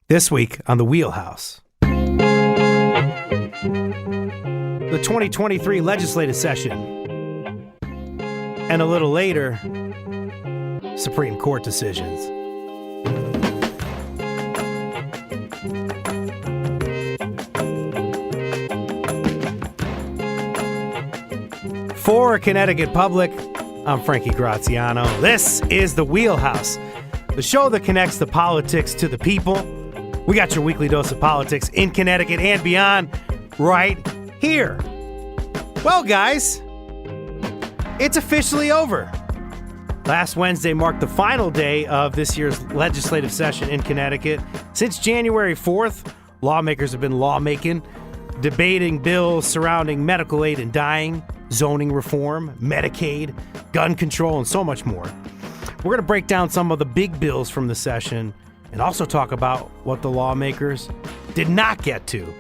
This week on The Wheelhouse. The 2023 legislative session. And a little later, Supreme Court decisions. For Connecticut Public, I'm Frankie Graziano. This is The Wheelhouse, the show that connects the politics to the people. We got your weekly dose of politics in Connecticut and beyond right here. Well, guys, it's officially over. Last Wednesday marked the final day of this year's legislative session in Connecticut. Since January 4th, lawmakers have been lawmaking, debating bills surrounding medical aid and dying, zoning reform, Medicaid, gun control, and so much more. We're going to break down some of the big bills from the session and also talk about what the lawmakers did not get to.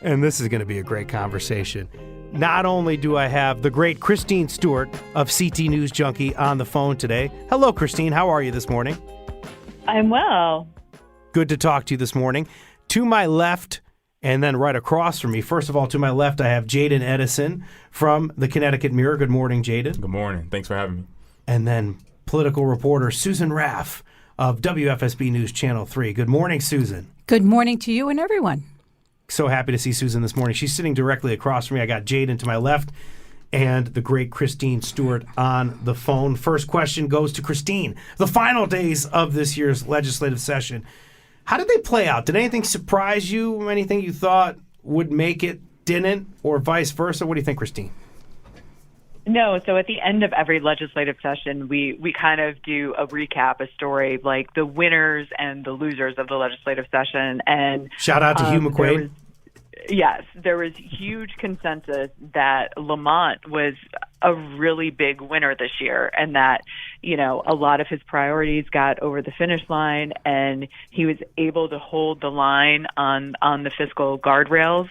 And this is going to be a great conversation. Not only do I have the great Christine Stewart of CT News Junkie on the phone today. Hello, Christine. How are you this morning? I'm well. Good to talk to you this morning. To my left, and then right across from me, first of all, to my left, I have Jaden Edison from the Connecticut Mirror. Good morning, Jaden. Good morning. Thanks for having me. And then political reporter Susan Raff of WFSB News Channel 3. Good morning, Susan. Good morning to you and everyone. So happy to see Susan this morning. She's sitting directly across from me. I got Jaden to my left and the great Christine Stewart on the phone. First question goes to Christine. The final days of this year's legislative session. How did they play out? Did anything surprise you? Anything you thought would make it didn't, or vice versa? What do you think, Christine? No, so at the end of every legislative session, we kind of do a recap, a story, like the winners and the losers of the legislative session. And shout out to Hugh McQuaid. There was huge consensus that Lamont was a really big winner this year, and that, you know, a lot of his priorities got over the finish line, and he was able to hold the line on the fiscal guardrails.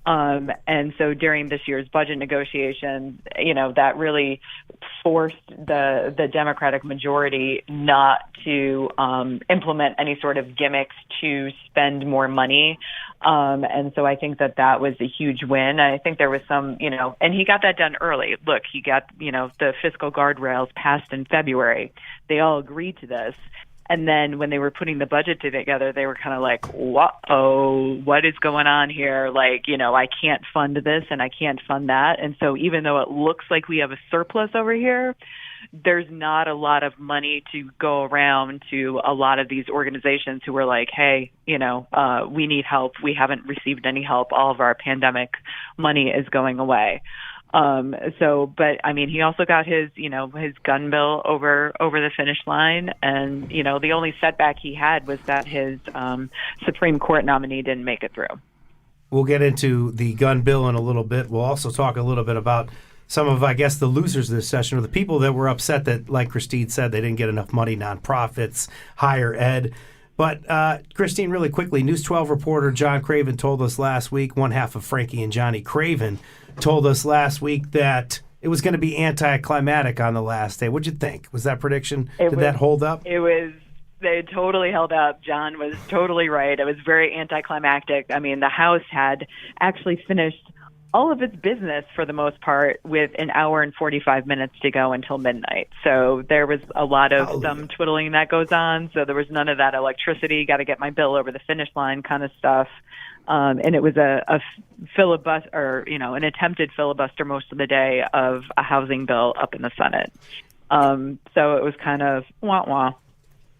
And so during this year's budget negotiations, you know, that really forced the Democratic majority not to implement any sort of gimmicks to spend more money. And so I think that was a huge win. I think there was some, you know, and he got that done early. Look, he got, you know, the fiscal guardrails passed in February. They all agreed to this. And then when they were putting the budget together, they were kind of like, whoa, what is going on here? Like, you know, I can't fund this and I can't fund that. And so even though it looks like we have a surplus over here, there's not a lot of money to go around to a lot of these organizations who were like, hey, you know, we need help. We haven't received any help. All of our pandemic money is going away. But I mean, he also got his gun bill over the finish line. And, you know, the only setback he had was that his Supreme Court nominee didn't make it through. We'll get into the gun bill in a little bit. We'll also talk a little bit about some of, I guess, the losers of this session, or the people that were upset that, like Christine said, they didn't get enough money, nonprofits, higher ed. But, Christine, really quickly, News 12 reporter John Craven told us last week, one half of Frankie and Johnny Craven, told us last week that it was going to be anticlimactic on the last day. What'd you think? Was that prediction? Did that hold up? They totally held up. John was totally right. It was very anticlimactic. I mean, the House had actually finished all of its business for the most part with an hour and 45 minutes to go until midnight. So there was a lot of thumb twiddling that goes on. So there was none of that electricity, got to get my bill over the finish line kind of stuff. And it was a filibuster, or, you know, an attempted filibuster most of the day of a housing bill up in the Senate. So it was kind of wah-wah.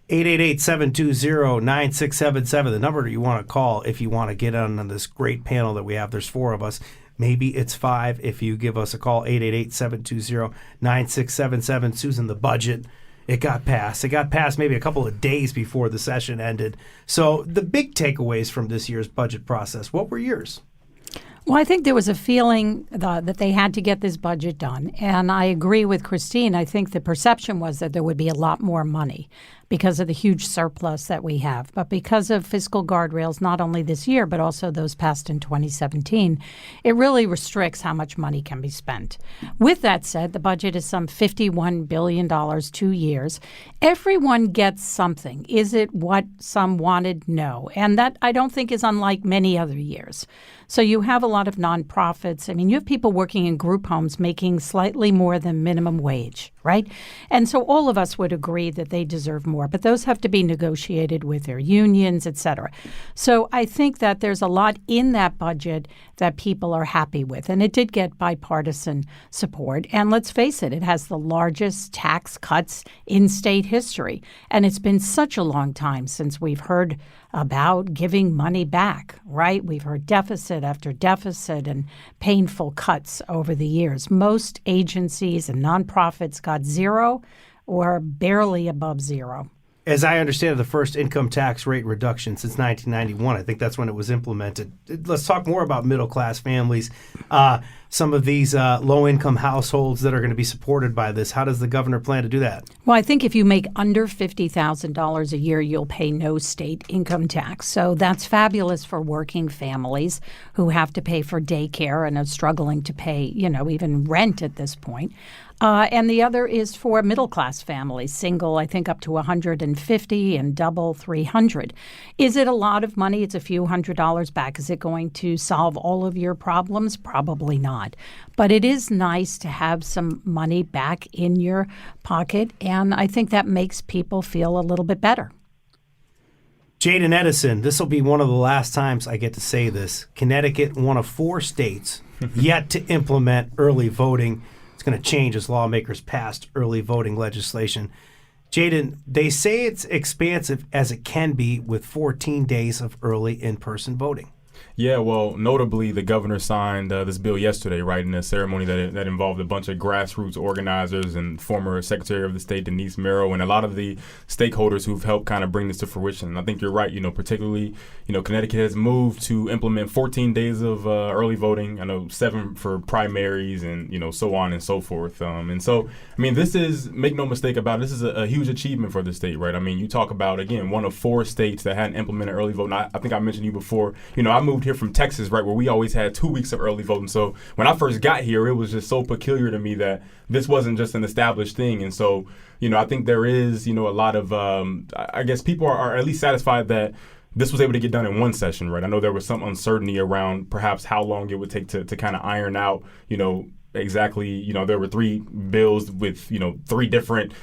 888-720-9677, the number you want to call if you want to get on this great panel that we have. There's four of us. Maybe it's five if you give us a call, 888-720-9677. Susan, the budget, it got passed. It got passed maybe a couple of days before the session ended. So the big takeaways from this year's budget process, what were yours? Well, I think there was a feeling that they had to get this budget done. And I agree with Christine. I think the perception was that there would be a lot more money. because of the huge surplus that we have. But because of fiscal guardrails, not only this year, but also those passed in 2017, it really restricts how much money can be spent. With that said, the budget is some $51 billion, 2 years. Everyone gets something. Is it what some wanted? No. And that, I don't think, is unlike many other years. So you have a lot of nonprofits. I mean, you have people working in group homes making slightly more than minimum wage, right? And so all of us would agree that they deserve more, but those have to be negotiated with their unions, et cetera. So I think that there's a lot in that budget that people are happy with. And it did get bipartisan support. And let's face it, it has the largest tax cuts in state history. And it's been such a long time since we've heard about giving money back, right? We've heard deficit after deficit and painful cuts over the years. Most agencies and nonprofits got zero or barely above zero. As I understand it, the first income tax rate reduction since 1991. I think that's when it was implemented. Let's talk more about middle-class families, some of these low-income households that are going to be supported by this. How does the governor plan to do that? Well, I think if you make under $50,000 a year, you'll pay no state income tax. So that's fabulous for working families who have to pay for daycare and are struggling to pay, even rent at this point. And the other is for middle-class families, single, I think up to $150 and double $300. Is it a lot of money? It's a few $100s back. Is it going to solve all of your problems? Probably not. But it is nice to have some money back in your pocket, and I think that makes people feel a little bit better. Jaden Edison, this will be one of the last times I get to say this. Connecticut, one of 4 states yet to implement early voting. Going to change as lawmakers passed early voting legislation. Jaden, they say it's expansive as it can be with 14 days of early in-person voting. Yeah, well, notably, the governor signed this bill yesterday, right, in a ceremony that involved a bunch of grassroots organizers and former Secretary of the State Denise Merrill and a lot of the stakeholders who've helped kind of bring this to fruition. And I think you're right, particularly, Connecticut has moved to implement 14 days of early voting. I know 7 for primaries and, so on and so forth. And so, this is, make no mistake about it, this is a huge achievement for the state, right? You talk about, again, one of 4 states that hadn't implemented early voting. I think I mentioned you before, I moved here from Texas, right, where we always had 2 weeks of early voting. So when I first got here, it was just so peculiar to me that this wasn't just an established thing. And so, I think there is, a lot of, I guess people are at least satisfied that this was able to get done in one session, right? I know there was some uncertainty around perhaps how long it would take to kind of iron out, exactly, there were 3 bills with, 3 different,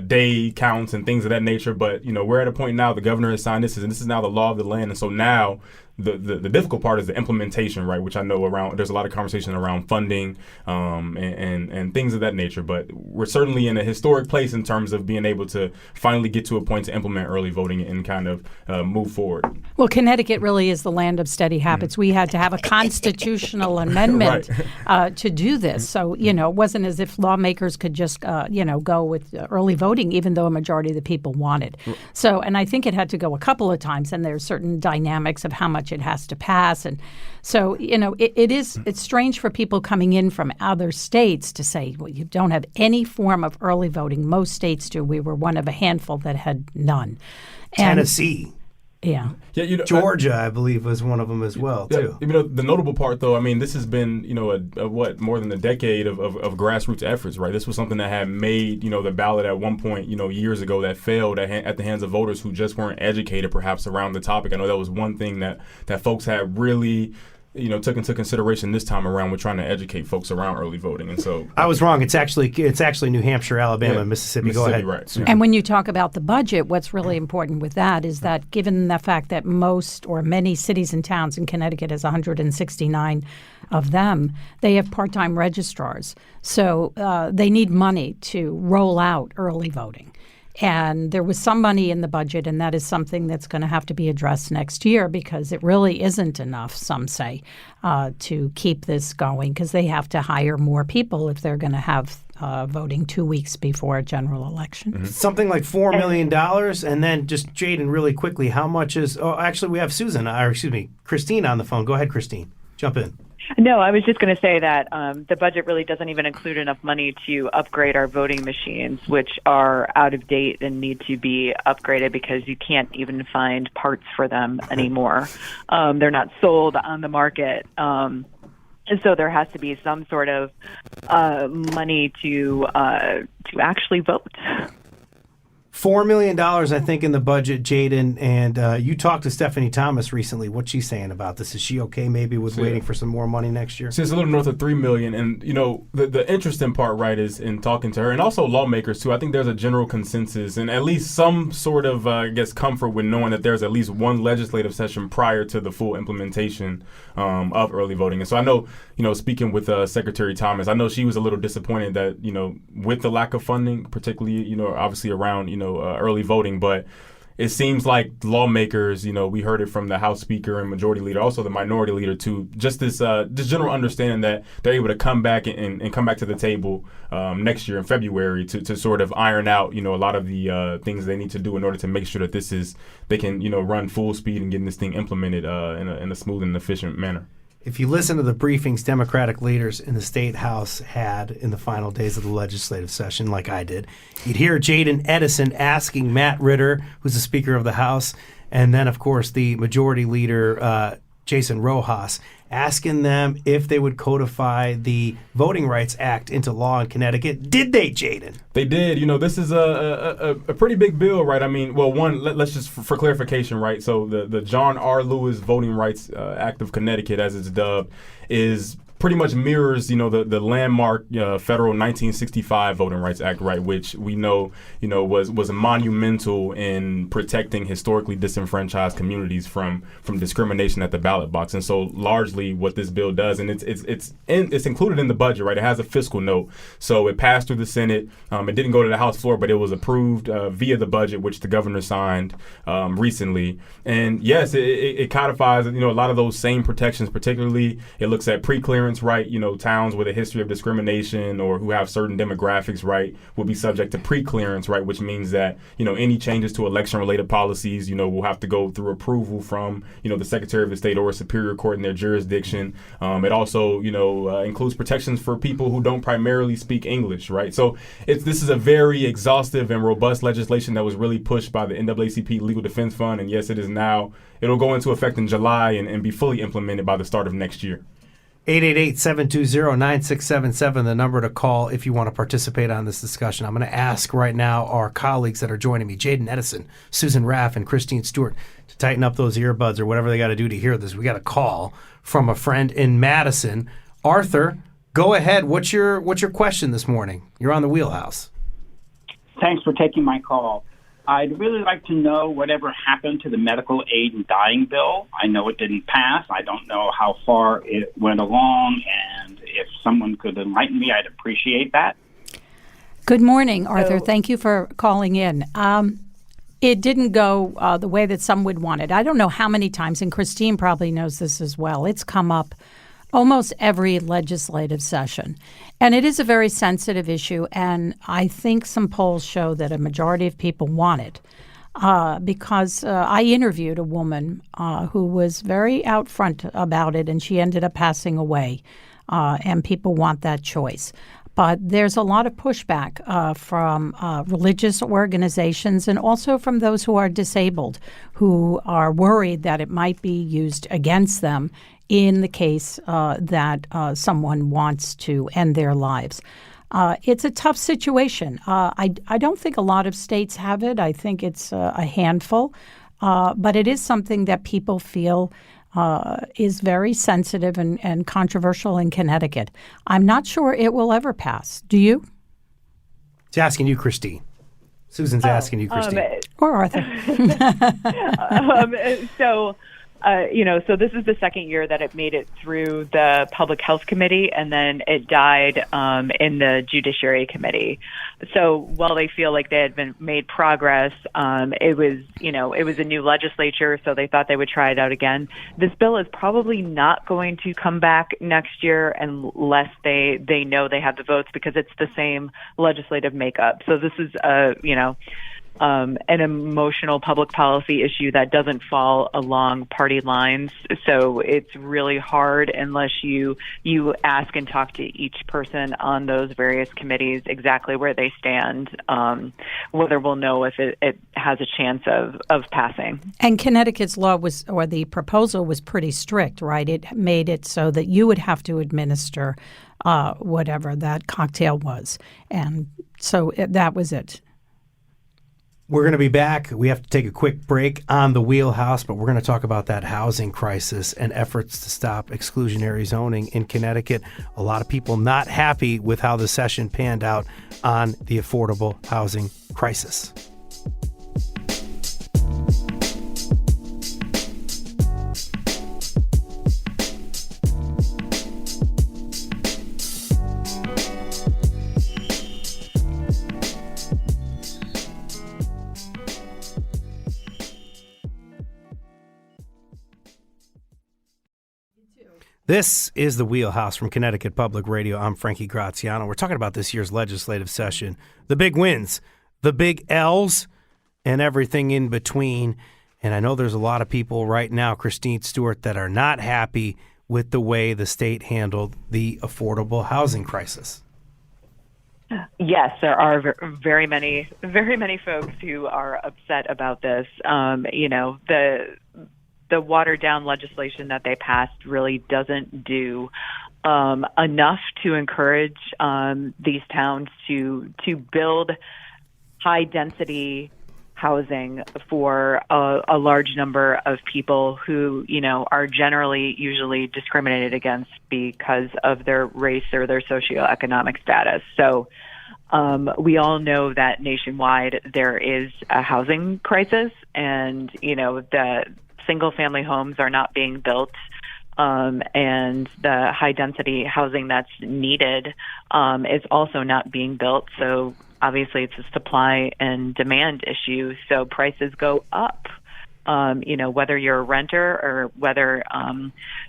day counts and things of that nature. But, we're at a point now, the governor has signed this, and this is now the law of the land. And so now the difficult part is the implementation, right, which I know there's a lot of conversation around funding and things of that nature. But we're certainly in a historic place in terms of being able to finally get to a point to implement early voting and kind of move forward. Well, Connecticut really is the land of steady habits. We had to have a constitutional amendment to do this. So, it wasn't as if lawmakers could just, go with early voting, even though a majority of the people wanted. So, and I think it had to go a couple of times, and there's certain dynamics of how much it has to pass. And so, it's strange for people coming in from other states to say, well, you don't have any form of early voting. Most states do. We were one of a handful that had none. Tennessee. Yeah. Georgia, I believe, was one of them as well, too. The notable part, though, this has been, more than a decade of grassroots efforts, right? This was something that had made, the ballot at one point, years ago that failed at the hands of voters who just weren't educated, perhaps, around the topic. I know that was one thing that folks had really took into consideration this time around. We're trying to educate folks around early voting. And so I was wrong. It's actually New Hampshire, Alabama, and Mississippi. Go ahead. Right. Yeah. And when you talk about the budget, what's really important with that is that given the fact that most or many cities and towns in Connecticut has 169 of them, they have part-time registrars. So they need money to roll out early voting. And there was some money in the budget, and that is something that's going to have to be addressed next year because it really isn't enough, some say, to keep this going because they have to hire more people if they're going to have voting 2 weeks before a general election. Mm-hmm. Something like $4 million. And then just, Jaden, really quickly, how much is – actually, we have Christine on the phone. Go ahead, Christine. Jump in. No, I was just going to say that the budget really doesn't even include enough money to upgrade our voting machines, which are out of date and need to be upgraded because you can't even find parts for them anymore. They're not sold on the market. And so there has to be some sort of money to actually vote. $4 million, I think, in the budget, Jaden. And you talked to Stephanie Thomas recently. What's she saying about this? Is she okay maybe with waiting for some more money next year? So it's a little north of $3 million. And, the interesting part, right, is in talking to her and also lawmakers, too. I think there's a general consensus and at least some sort of, comfort with knowing that there's at least one legislative session prior to the full implementation of early voting. And so I know, speaking with Secretary Thomas, I know she was a little disappointed that, with the lack of funding, particularly, obviously around, early voting, but it seems like lawmakers, we heard it from the House Speaker and Majority Leader, also the Minority Leader too, just this general understanding that they're able to come back and come back to the table next year in February to sort of iron out, a lot of the things they need to do in order to make sure that they can, run full speed and getting this thing implemented in a smooth and efficient manner. If you listen to the briefings Democratic leaders in the State House had in the final days of the legislative session, like I did, you'd hear Jaden Edison asking Matt Ritter, who's the Speaker of the House, and then, of course, the Majority Leader, Jason Rojas, asking them if they would codify the Voting Rights Act into law in Connecticut. Did they, Jaden? They did. This is a pretty big bill, right? I mean, well, let's just, for clarification, right? So the John R. Lewis Voting Rights Act of Connecticut, as it's dubbed, is pretty much mirrors, the landmark federal 1965 Voting Rights Act, right, which we know, was monumental in protecting historically disenfranchised communities from discrimination at the ballot box. And so largely what this bill does, and it's included in the budget, right? It has a fiscal note. So it passed through the Senate. It didn't go to the House floor, but it was approved via the budget, which the governor signed recently. And yes, it codifies, a lot of those same protections. Particularly, it looks at pre-clearance, right? Towns with a history of discrimination or who have certain demographics, right, will be subject to pre-clearance, right, which means that, any changes to election-related policies, will have to go through approval from, the Secretary of the State or a Superior Court in their jurisdiction. It also, includes protections for people who don't primarily speak English, right? So this is a very exhaustive and robust legislation that was really pushed by the NAACP Legal Defense Fund, and yes, it'll go into effect in July and be fully implemented by the start of next year. 888-720-9677, the number to call if you want to participate on this discussion. I'm going to ask right now our colleagues that are joining me, Jaden Edison, Susan Raff, and Christine Stewart, to tighten up those earbuds or whatever they got to do to hear this. We got a call from a friend in Madison. Arthur, go ahead. What's your question this morning? You're on the Wheelhouse. Thanks for taking my call. I'd really like to know whatever happened to the medical aid and dying bill. I know it didn't pass. I don't know how far it went along, and if someone could enlighten me, I'd appreciate that. Good morning, Arthur. Thank you for calling in. It didn't go the way that some would want it. I don't know how many times, and Christine probably knows this as well, it's come up almost every legislative session. And it is a very sensitive issue, and I think some polls show that a majority of people want it because I interviewed a woman who was very out front about it, and she ended up passing away, and people want that choice. But there's a lot of pushback from religious organizations and also from those who are disabled, who are worried that it might be used against them in the case that someone wants to end their lives. It's a tough situation. I don't think a lot of states have it. I think it's a handful. But it is something that people feel is very sensitive and controversial in Connecticut. I'm not sure it will ever pass. Do you? It's asking you, Christine. Susan's asking you, Christine. Or Arthur. So this is the second year that it made it through the Public Health Committee, and then it died in the Judiciary Committee. So while they feel like they had made progress, it was a new legislature, so they thought they would try it out again. This bill is probably not going to come back next year unless they know they have the votes, because it's the same legislative makeup. So this is an emotional public policy issue that doesn't fall along party lines. So it's really hard unless you ask and talk to each person on those various committees exactly where they stand, whether we'll know if it has a chance of passing. And Connecticut's law the proposal was pretty strict, right? It made it so that you would have to administer whatever that cocktail was. And so that was it. We're going to be back. We have to take a quick break on the Wheelhouse, but we're going to talk about that housing crisis and efforts to stop exclusionary zoning in Connecticut. A lot of people not happy with how the session panned out on the affordable housing crisis. This is the Wheelhouse from Connecticut Public Radio. I'm Frankie Graziano. We're talking about this year's legislative session, the big wins, the big L's, and everything in between. And I know there's a lot of people right now, Christine Stewart, that are not happy with the way the state handled the affordable housing crisis. Yes, there are very many folks who are upset about this. The watered down legislation that they passed really doesn't do enough to encourage these towns to build high density housing for a large number of people who, are usually discriminated against because of their race or their socioeconomic status. So we all know that nationwide there is a housing crisis, and, the single-family homes are not being built, and the high-density housing that's needed is also not being built. So obviously it's a supply and demand issue, so prices go up. Whether you're a renter or whether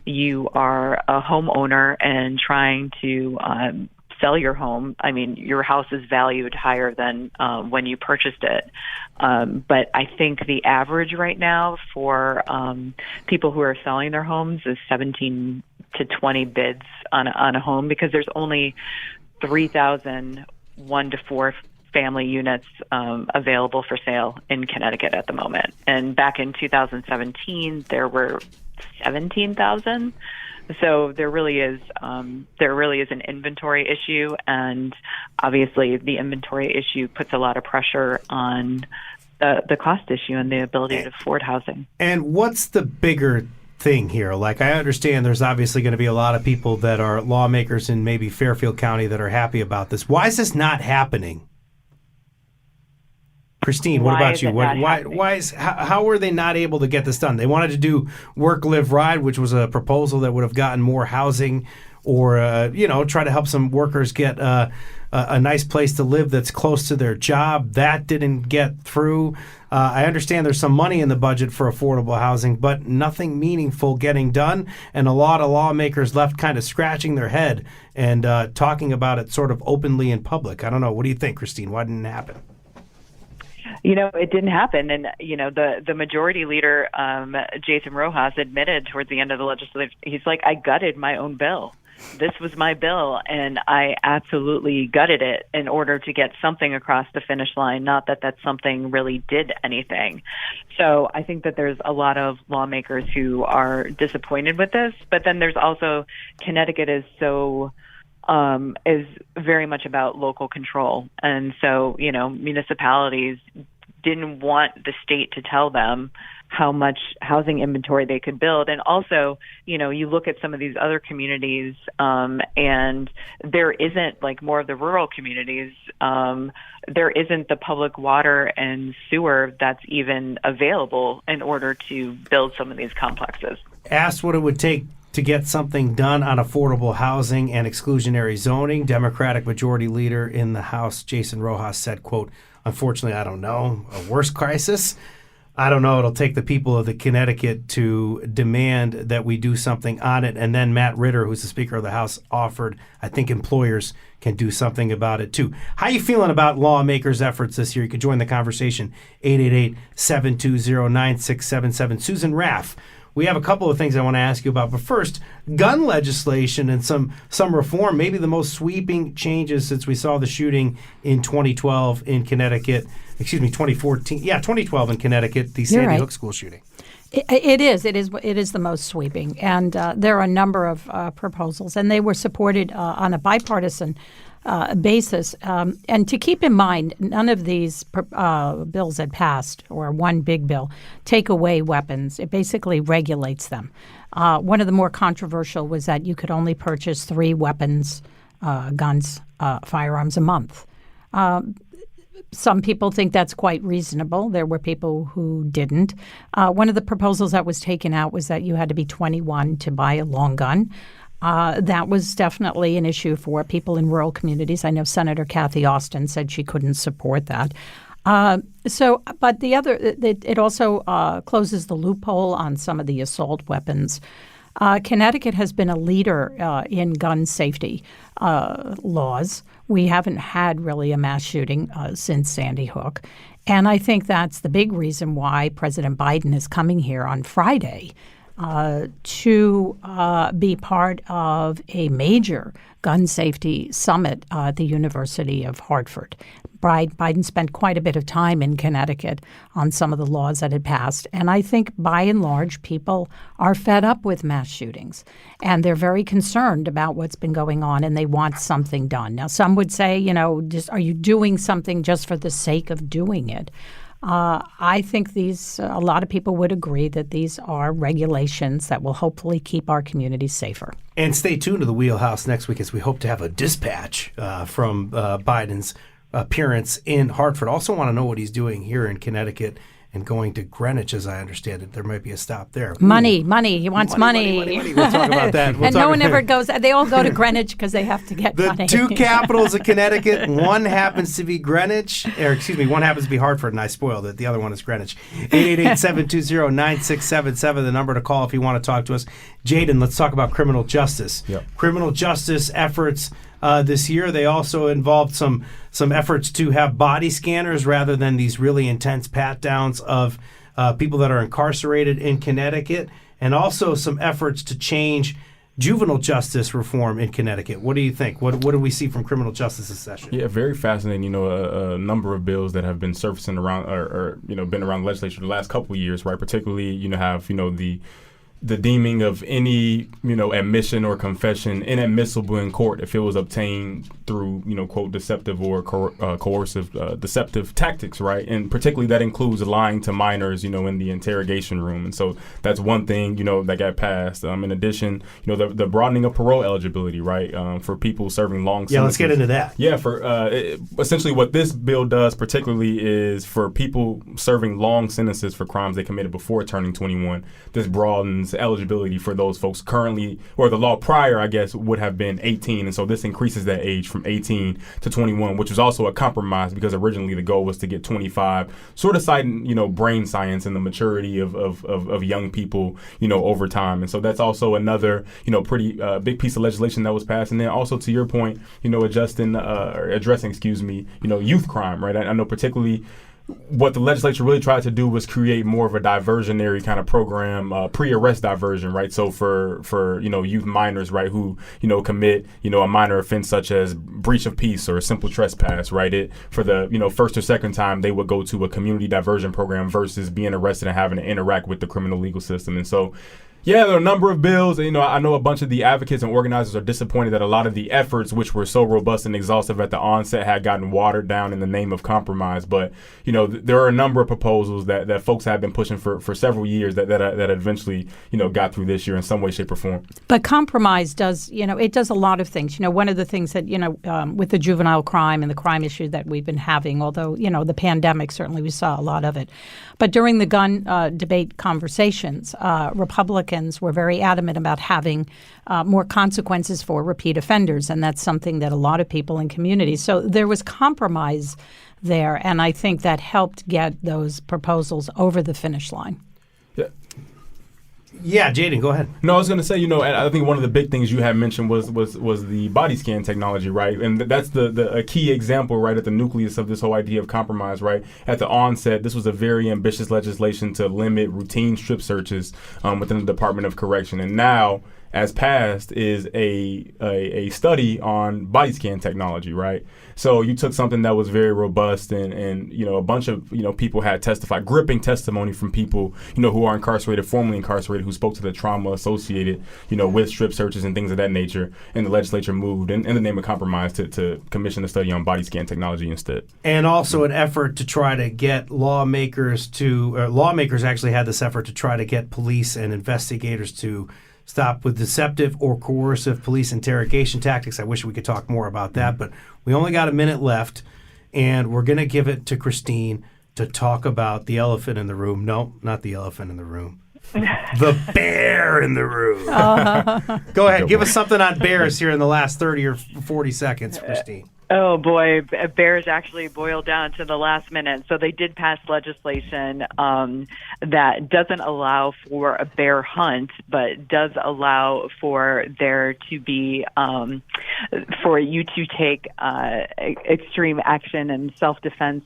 you are a homeowner and trying to sell your home, your house is valued higher than when you purchased it. But I think the average right now for people who are selling their homes is 17 to 20 bids on a home, because there's only 3,000 1 to 4 family units available for sale in Connecticut at the moment. And back in 2017, there were 17,000. So there really is an inventory issue, and obviously the inventory issue puts a lot of pressure on the cost issue and the ability to afford housing. And what's the bigger thing here? Like, I understand there's obviously going to be a lot of people that are lawmakers in maybe Fairfield County that are happy about this. Why is this not happening? Christine, what about you? How were they not able to get this done? They wanted to do Work, Live, Ride, which was a proposal that would have gotten more housing, or try to help some workers get a nice place to live that's close to their job. That didn't get through. I understand there's some money in the budget for affordable housing, but nothing meaningful getting done, and a lot of lawmakers left kind of scratching their head and talking about it sort of openly in public. I don't know. What do you think, Christine? Why didn't it happen? It didn't happen. And, the majority leader, Jason Rojas, admitted towards the end of the legislative, he's like, I gutted my own bill. This was my bill, and I absolutely gutted it in order to get something across the finish line, not that something really did anything. So I think that there's a lot of lawmakers who are disappointed with this, but then there's also Connecticut is very much about local control. And so, municipalities didn't want the state to tell them how much housing inventory they could build. And also, you look at some of these other communities, and there isn't, like more of the rural communities, there isn't the public water and sewer that's even available in order to build some of these complexes. Asked what it would take to get something done on affordable housing and exclusionary zoning, Democratic Majority Leader in the House, Jason Rojas, said, quote, "Unfortunately, I don't know. A worse crisis? I don't know. It'll take the people of the Connecticut to demand that we do something on it. And then Matt Ritter, who's the Speaker of the House, offered, I think employers can do something about it too. How you feeling about lawmakers' efforts this year? You can join the conversation, 888-720-9677. Susan Raff, we have a couple of things I want to ask you about. But first, gun legislation and some reform, maybe the most sweeping changes since we saw the shooting in 2012 in Connecticut. 2014. Yeah, 2012 in Connecticut, the Sandy Hook school shooting. It is the most sweeping. And there are a number of proposals, and they were supported on a bipartisan basis. And to keep in mind, none of these bills that passed, or one big bill, take away weapons. It basically regulates them. One of the more controversial was that you could only purchase 3 weapons, guns, firearms a month. Some people think that's quite reasonable. There were people who didn't. One of the proposals that was taken out was that you had to be 21 to buy a long gun. That was definitely an issue for people in rural communities. I know Senator Kathy Austin said she couldn't support that. But it also closes the loophole on some of the assault weapons. Connecticut has been a leader in gun safety laws. We haven't had really a mass shooting since Sandy Hook. And I think that's the big reason why President Biden is coming here on Friday to be part of a major gun safety summit at the University of Hartford. Biden spent quite a bit of time in Connecticut on some of the laws that had passed. And I think by and large, people are fed up with mass shootings. And they're very concerned about what's been going on, and they want something done. Now, some would say, are you doing something just for the sake of doing it? I think a lot of people would agree that these are regulations that will hopefully keep our communities safer. And stay tuned to the Wheelhouse next week, as we hope to have a dispatch from Biden's appearance in Hartford. Also want to know what he's doing here in Connecticut and going to Greenwich, as I understand it. There might be a stop there. Money. He wants money. We'll talk about that. And no one ever goes. They all go to Greenwich because they have to get money. The 2 capitals of Connecticut, one happens to be Greenwich, one happens to be Hartford, and I spoiled it. The other one is Greenwich. 888-720-9677, the number to call if you want to talk to us. Jaden, let's talk about criminal justice. Yep. Criminal justice efforts this year. They also involved some efforts to have body scanners rather than these really intense pat-downs of people that are incarcerated in Connecticut, and also some efforts to change juvenile justice reform in Connecticut. What do you think? What do we see from criminal justice this session? Yeah, very fascinating. A number of bills that have been surfacing around or been around the legislature the last couple of years, right? Particularly, the deeming of any, admission or confession inadmissible in court if it was obtained through, quote, deceptive or coercive, deceptive tactics, right? And particularly that includes lying to minors, in the interrogation room. And so that's one thing, that got passed. In addition, the broadening of parole eligibility, right, for people serving long sentences. Yeah, let's get into that. Yeah, essentially what this bill does particularly is for people serving long sentences for crimes they committed before turning 21, this broadens eligibility for those folks currently, or the law prior, I guess, would have been 18. And so this increases that age from 18 to 21, which was also a compromise because originally the goal was to get 25, sort of citing, brain science and the maturity of young people, over time. And so that's also another, pretty big piece of legislation that was passed. And then also to your point, addressing, youth crime, right? I know particularly what the legislature really tried to do was create more of a diversionary kind of program, pre-arrest diversion, right? So for youth minors, right, who commit a minor offense such as breach of peace or simple trespass, right? For the first or second time, they would go to a community diversion program versus being arrested and having to interact with the criminal legal system. And so, yeah, there are a number of bills. I know a bunch of the advocates and organizers are disappointed that a lot of the efforts, which were so robust and exhaustive at the onset, had gotten watered down in the name of compromise. But, there are a number of proposals that folks have been pushing for several years that eventually, got through this year in some way, shape, or form. But compromise does, it does a lot of things. One of the things that, with the juvenile crime and the crime issue that we've been having, although, the pandemic, certainly we saw a lot of it. But during the gun debate conversations, Republicans were very adamant about having more consequences for repeat offenders, and that's something that a lot of people in communities. So there was compromise there. And I think that helped get those proposals over the finish line. Yeah, Jaden, go ahead. No, I was going to say, I think one of the big things you had mentioned was the body scan technology, right? And that's a key example, right, at the nucleus of this whole idea of compromise, right? At the onset, this was a very ambitious legislation to limit routine strip searches within the Department of Correction. And now, as passed, is a study on body scan technology, right? So you took something that was very robust and a bunch of people had testified, gripping testimony from people who are incarcerated, formerly incarcerated, who spoke to the trauma associated with strip searches and things of that nature. And the legislature moved in the name of compromise to commission a study on body scan technology instead. And also an effort to try to get lawmakers actually had this effort to try to get police and investigators to stop with deceptive or coercive police interrogation tactics. I wish we could talk more about that, but we only got a minute left, and we're going to give it to Christine to talk about the elephant in the room. No, not the elephant in the room. The bear in the room. Go ahead. Give us something on bears here in the last 30 or 40 seconds, Christine. Oh, boy. Bears actually boiled down to the last minute. So they did pass legislation that doesn't allow for a bear hunt, but does allow for there to be, for you to take extreme action and self-defense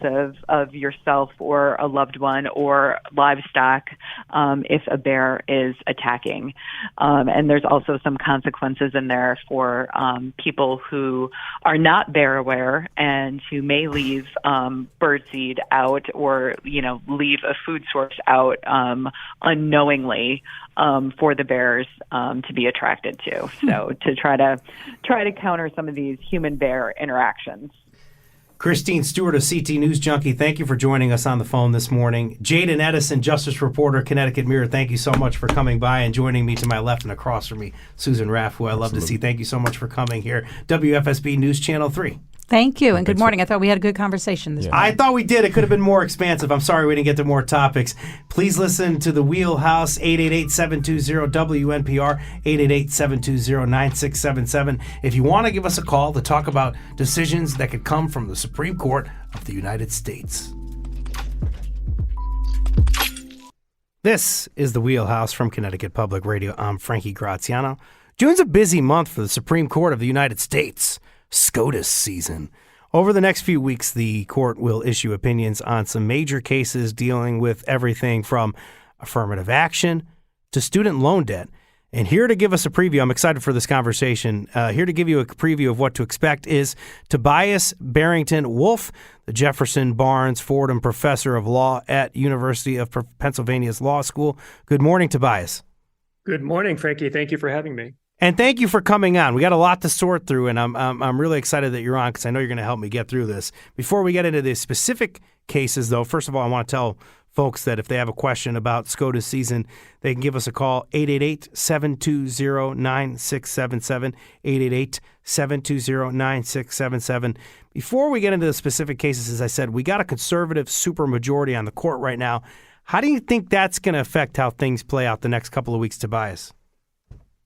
of yourself or a loved one or livestock if a bear is attacking. And there's also some consequences in there for people who are not bear aware and who may leave birdseed out or leave a food source out unknowingly for the bears to be attracted to. So to try to counter some of these human bear interactions. Christine Stewart of CT News Junkie, thank you for joining us on the phone this morning. Jaden Edison, Justice Reporter, Connecticut Mirror, thank you so much for coming by and joining me to my left and across from me, Susan Raff, who I love to see. Thank you so much for coming here. WFSB News Channel 3. Thank you, and good morning. I thought we had a good conversation this morning. I thought we did. It could have been more expansive. I'm sorry we didn't get to more topics. Please listen to The Wheelhouse, 888-720-WNPR, 888-720-9677. If you want to give us a call to talk about decisions that could come from the Supreme Court of the United States. This is The Wheelhouse from Connecticut Public Radio. I'm Frankie Graziano. June's a busy month for the Supreme Court of the United States. SCOTUS season. Over the next few weeks, the court will issue opinions on some major cases dealing with everything from affirmative action to student loan debt. And here to give us a preview, I'm excited for this conversation, here to give you a preview of what to expect is Tobias Barrington Wolf, the Jefferson Barnes Fordham Professor of Law at University of Pennsylvania's Law School. Good morning, Tobias. Good morning, Frankie. Thank you for having me. And thank you for coming on. We got a lot to sort through, and I'm really excited that you're on because I know you're going to help me get through this. Before we get into the specific cases, though, first of all, I want to tell folks that if they have a question about SCOTUS season, they can give us a call, 888-720-9677, 888-720-9677. Before we get into the specific cases, as I said, we got a conservative supermajority on the court right now. How do you think that's going to affect how things play out the next couple of weeks, Tobias?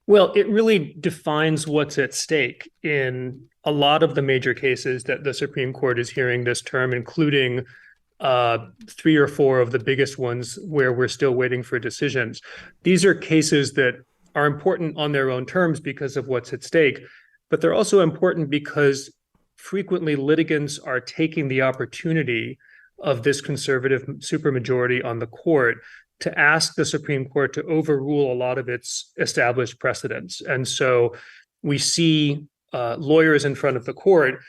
Well, it really defines what's at stake in a lot of the major cases that the Supreme Court is hearing this term, including 3 or 4 of the biggest ones where we're still waiting for decisions. These are cases that are important on their own terms because of what's at stake, but they're also important because frequently litigants are taking the opportunity of this conservative supermajority on the court to ask the Supreme Court to overrule a lot of its established precedents. And so we see lawyers in front of the court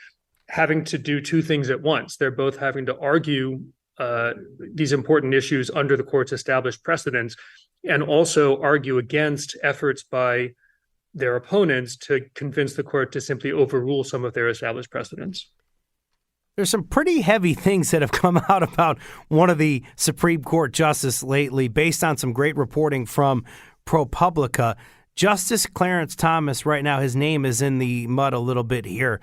having to do 2 things at once. They're both having to argue these important issues under the court's established precedents and also argue against efforts by their opponents to convince the court to simply overrule some of their established precedents. There's some pretty heavy things that have come out about one of the Supreme Court justices lately based on some great reporting from ProPublica. Justice Clarence Thomas, right now, his name is in the mud a little bit here.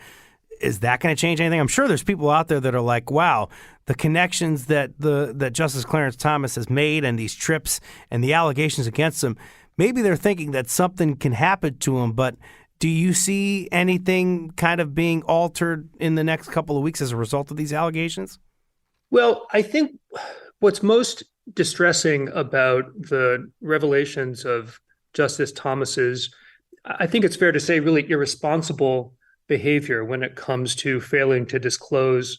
Is that going to change anything? I'm sure there's people out there that are like, wow, the connections that that Justice Clarence Thomas has made and these trips and the allegations against him, maybe they're thinking that something can happen to him, but do you see anything kind of being altered in the next couple of weeks as a result of these allegations? Well, I think what's most distressing about the revelations of Justice Thomas's, I think it's fair to say, really irresponsible behavior when it comes to failing to disclose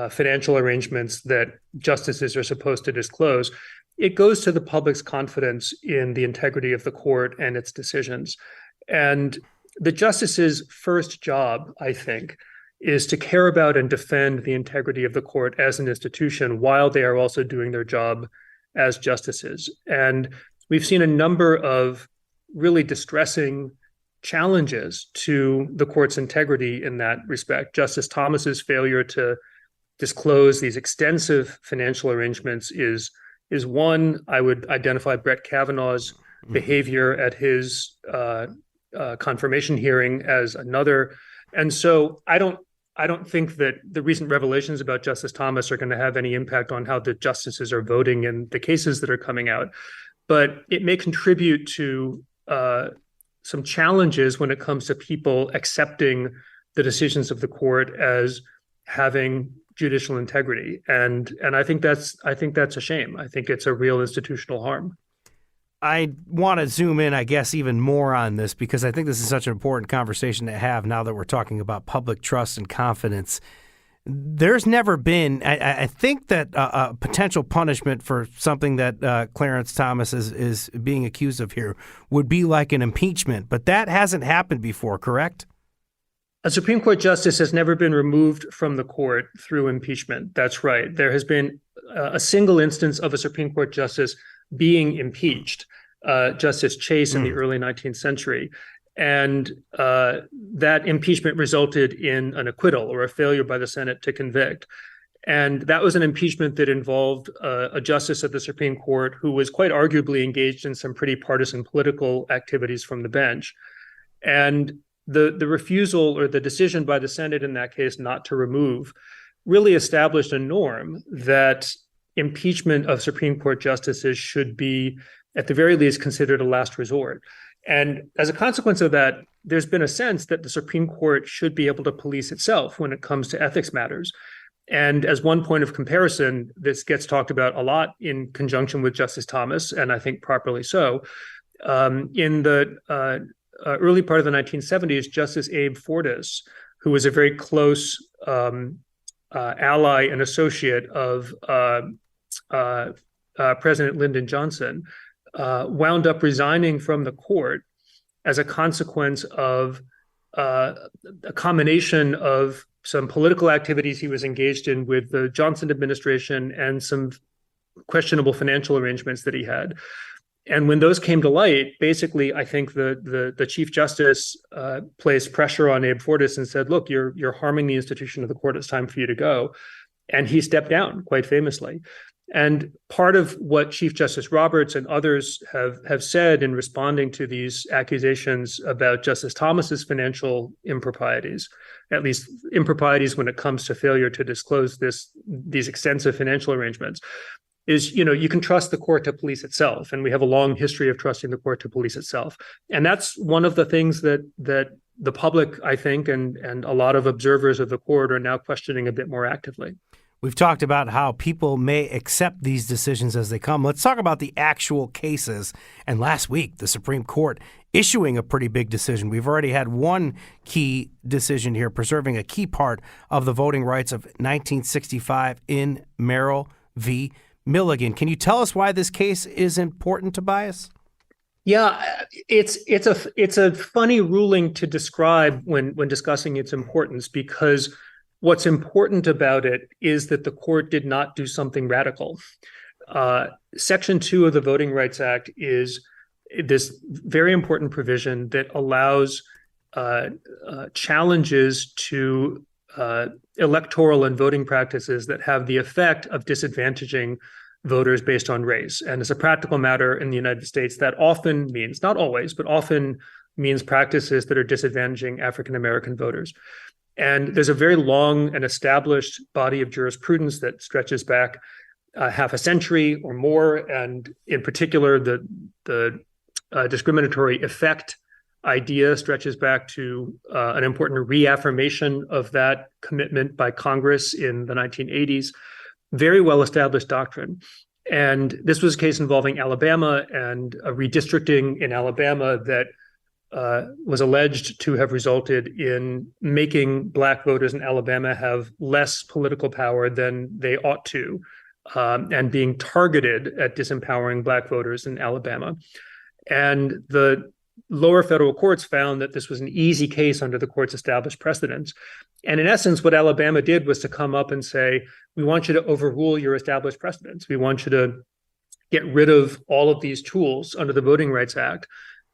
financial arrangements that justices are supposed to disclose, it goes to the public's confidence in the integrity of the court and its decisions. And the justice's first job, I think, is to care about and defend the integrity of the court as an institution while they are also doing their job as justices. And we've seen a number of really distressing challenges to the court's integrity in that respect. Justice Thomas's failure to disclose these extensive financial arrangements is one. I would identify Brett Kavanaugh's behavior at his confirmation hearing as another. And so I don't think that the recent revelations about Justice Thomas are going to have any impact on how the justices are voting in the cases that are coming out. But it may contribute to some challenges when it comes to people accepting the decisions of the court as having judicial integrity. And I think that's a shame. I think it's a real institutional harm. I want to zoom in, I guess, even more on this because I think this is such an important conversation to have now that we're talking about public trust and confidence. There's never been, I think that a potential punishment for something that Clarence Thomas is being accused of here would be like an impeachment, but that hasn't happened before, correct? A Supreme Court justice has never been removed from the court through impeachment. That's right. There has been a single instance of a Supreme Court justice being impeached, Justice Chase in the early 19th century. And that impeachment resulted in an acquittal or a failure by the Senate to convict. And that was an impeachment that involved a justice of the Supreme Court who was quite arguably engaged in some pretty partisan political activities from the bench. And the refusal or the decision by the Senate in that case not to remove really established a norm that impeachment of Supreme Court justices should be, at the very least, considered a last resort. And as a consequence of that, there's been a sense that the Supreme Court should be able to police itself when it comes to ethics matters. And as one point of comparison, this gets talked about a lot in conjunction with Justice Thomas, and I think properly so. In the early part of the 1970s, Justice Abe Fortas, who was a very close ally and associate of President Lyndon Johnson, wound up resigning from the court as a consequence of a combination of some political activities he was engaged in with the Johnson administration and some questionable financial arrangements that he had. And when those came to light, basically, I think the Chief Justice placed pressure on Abe Fortas and said, look, you're harming the institution of the court. It's time for you to go. And he stepped down quite famously. And part of what Chief Justice Roberts and others have said in responding to these accusations about Justice Thomas's financial improprieties, at least improprieties when it comes to failure to disclose these extensive financial arrangements, is, you can trust the court to police itself. And we have a long history of trusting the court to police itself. And that's one of the things that the public, I think, and a lot of observers of the court are now questioning a bit more actively. We've talked about how people may accept these decisions as they come. Let's talk about the actual cases. And last week, the Supreme Court issuing a pretty big decision. We've already had one key decision here, preserving a key part of the voting rights of 1965 in Merrill v. Milligan. Can you tell us why this case is important, Tobias? Yeah, it's a funny ruling to describe when discussing its importance, because what's important about it is that the court did not do something radical. Section 2 of the Voting Rights Act is this very important provision that allows challenges to electoral and voting practices that have the effect of disadvantaging voters based on race. And as a practical matter in the United States, that often means, not always, but often means practices that are disadvantaging African American voters. And there's a very long and established body of jurisprudence that stretches back half a century or more. And in particular, the discriminatory effect idea stretches back to an important reaffirmation of that commitment by Congress in the 1980s. very well-established doctrine. And this was a case involving Alabama and a redistricting in Alabama that was alleged to have resulted in making Black voters in Alabama have less political power than they ought to, and being targeted at disempowering Black voters in Alabama. And the lower federal courts found that this was an easy case under the court's established precedents. And in essence, what Alabama did was to come up and say, we want you to overrule your established precedents. We want you to get rid of all of these tools under the Voting Rights Act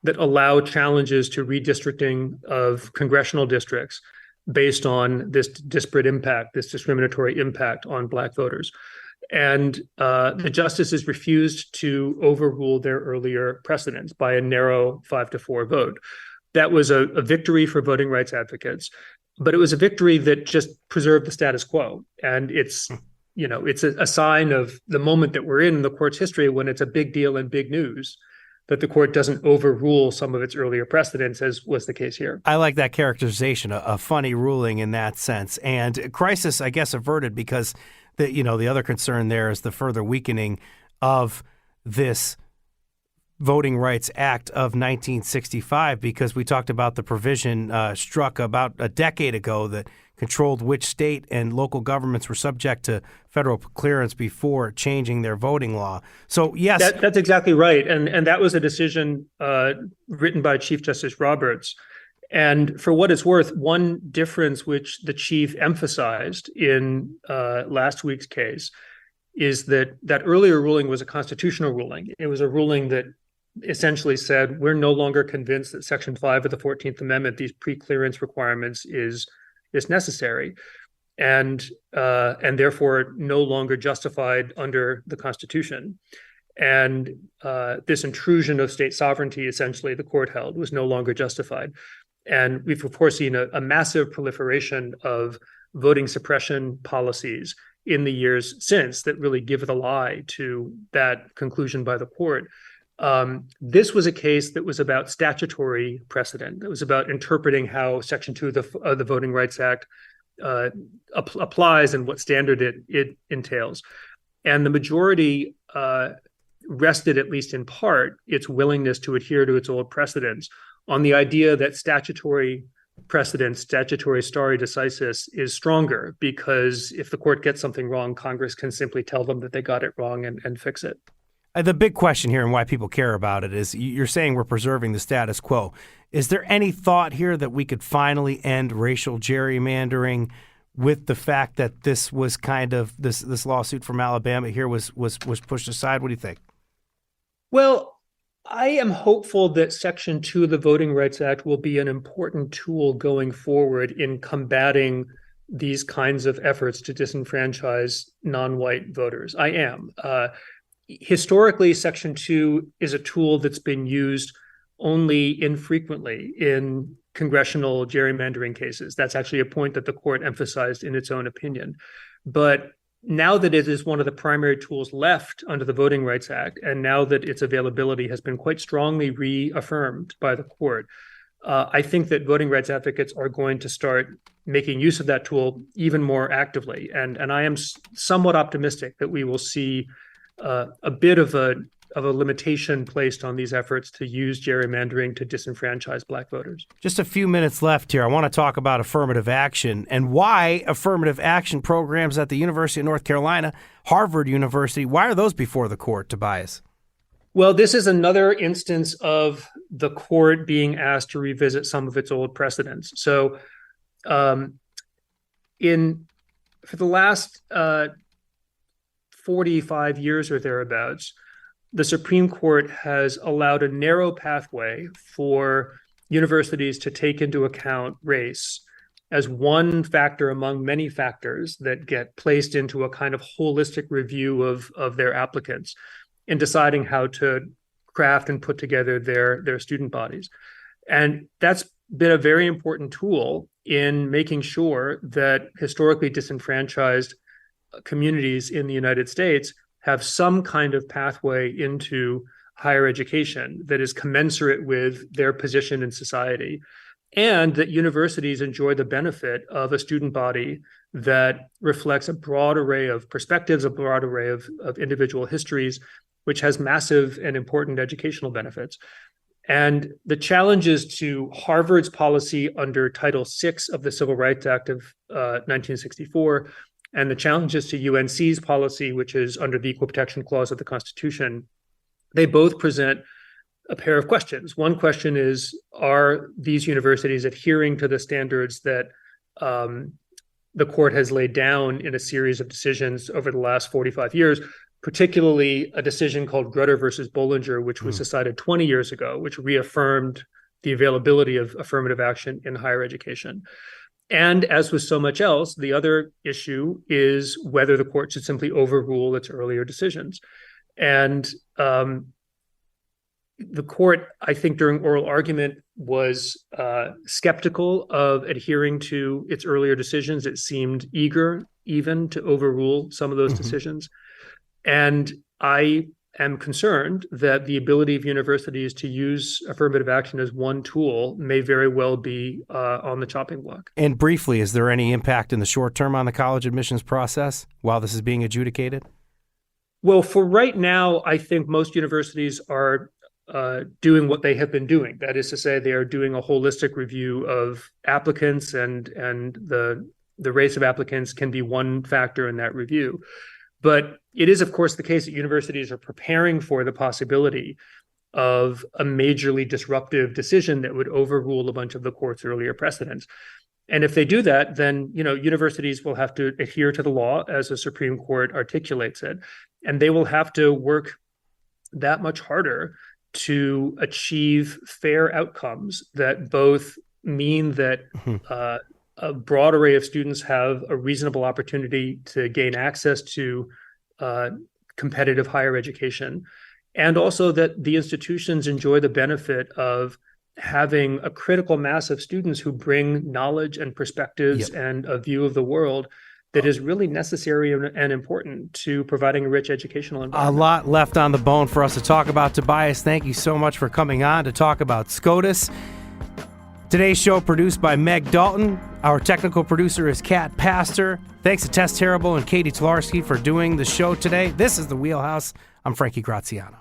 that allow challenges to redistricting of congressional districts based on this disparate impact, this discriminatory impact on Black voters. And the justices refused to overrule their earlier precedents by a narrow 5-4 vote. That was a victory for voting rights advocates, but it was a victory that just preserved the status quo. And it's a sign of the moment that we're in the court's history when it's a big deal and big news that the court doesn't overrule some of its earlier precedents, as was the case here. I like that characterization, a funny ruling in that sense. And crisis, I guess, averted because the other concern there is the further weakening of this Voting Rights Act of 1965, because we talked about the provision struck about a decade ago that controlled which state and local governments were subject to federal clearance before changing their voting law. So, yes. That's exactly right. And that was a decision written by Chief Justice Roberts. And for what it's worth, one difference which the chief emphasized in last week's case is that earlier ruling was a constitutional ruling. It was a ruling that essentially said, we're no longer convinced that Section 5 of the 14th Amendment, these pre-clearance requirements, is necessary and therefore no longer justified under the Constitution. And this intrusion of state sovereignty, essentially, the court held, was no longer justified. And we've, of course, seen a massive proliferation of voting suppression policies in the years since that really give the lie to that conclusion by the court. This was a case that was about statutory precedent. It was about interpreting how Section 2 of the Voting Rights Act applies and what standard it entails. And the majority rested, at least in part, its willingness to adhere to its old precedents on the idea that statutory precedent, statutory stare decisis, is stronger because if the court gets something wrong, Congress can simply tell them that they got it wrong and fix it. The big question here and why people care about it is you're saying we're preserving the status quo. Is there any thought here that we could finally end racial gerrymandering with the fact that this was kind of this lawsuit from Alabama here was pushed aside? What do you think? Well, I am hopeful that Section 2 of the Voting Rights Act will be an important tool going forward in combating these kinds of efforts to disenfranchise non-white voters. I am. Historically, Section 2 is a tool that's been used only infrequently in congressional gerrymandering cases. That's actually a point that the court emphasized in its own opinion. But now that it is one of the primary tools left under the Voting Rights Act, and now that its availability has been quite strongly reaffirmed by the court, I think that voting rights advocates are going to start making use of that tool even more actively. And I am somewhat optimistic that we will see a bit of a limitation placed on these efforts to use gerrymandering to disenfranchise Black voters. Just a few minutes left here. I want to talk about affirmative action and why affirmative action programs at the University of North Carolina, Harvard University, why are those before the court, Tobias? Well, this is another instance of the court being asked to revisit some of its old precedents. So for the last 45 years or thereabouts, the Supreme Court has allowed a narrow pathway for universities to take into account race as one factor among many factors that get placed into a kind of holistic review of their applicants in deciding how to craft and put together their student bodies. And that's been a very important tool in making sure that historically disenfranchised communities in the United States have some kind of pathway into higher education that is commensurate with their position in society. and that universities enjoy the benefit of a student body that reflects a broad array of perspectives, a broad array of individual histories, which has massive and important educational benefits. And the challenges to Harvard's policy under Title VI of the Civil Rights Act of 1964, and the challenges to UNC's policy, which is under the Equal Protection Clause of the Constitution, they both present a pair of questions. One question is, are these universities adhering to the standards that the court has laid down in a series of decisions over the last 45 years, particularly a decision called Grutter versus Bollinger, which was decided 20 years ago, which reaffirmed the availability of affirmative action in higher education. And as with so much else, the other issue is whether the court should simply overrule its earlier decisions. And the court, I think, during oral argument was skeptical of adhering to its earlier decisions. It seemed eager even to overrule some of those decisions. And I am concerned that the ability of universities to use affirmative action as one tool may very well be on the chopping block. And briefly, is there any impact in the short term on the college admissions process while this is being adjudicated? Well, for right now, I think most universities are doing what they have been doing. That is to say, they are doing a holistic review of applicants, and the race of applicants can be one factor in that review. But it is, of course, the case that universities are preparing for the possibility of a majorly disruptive decision that would overrule a bunch of the court's earlier precedents. And if they do that, then universities will have to adhere to the law as the Supreme Court articulates it, and they will have to work that much harder to achieve fair outcomes that both mean that a broad array of students have a reasonable opportunity to gain access to competitive higher education, and also that the institutions enjoy the benefit of having a critical mass of students who bring knowledge and perspectives and a view of the world that is really necessary and important to providing a rich educational environment. A lot left on the bone for us to talk about. Tobias, thank you so much for coming on to talk about SCOTUS. Today's show produced by Meg Dalton. Our technical producer is Kat Pastor. Thanks to Tess Terrible and Katie Tlarski for doing the show today. This is The Wheelhouse. I'm Frankie Graziano.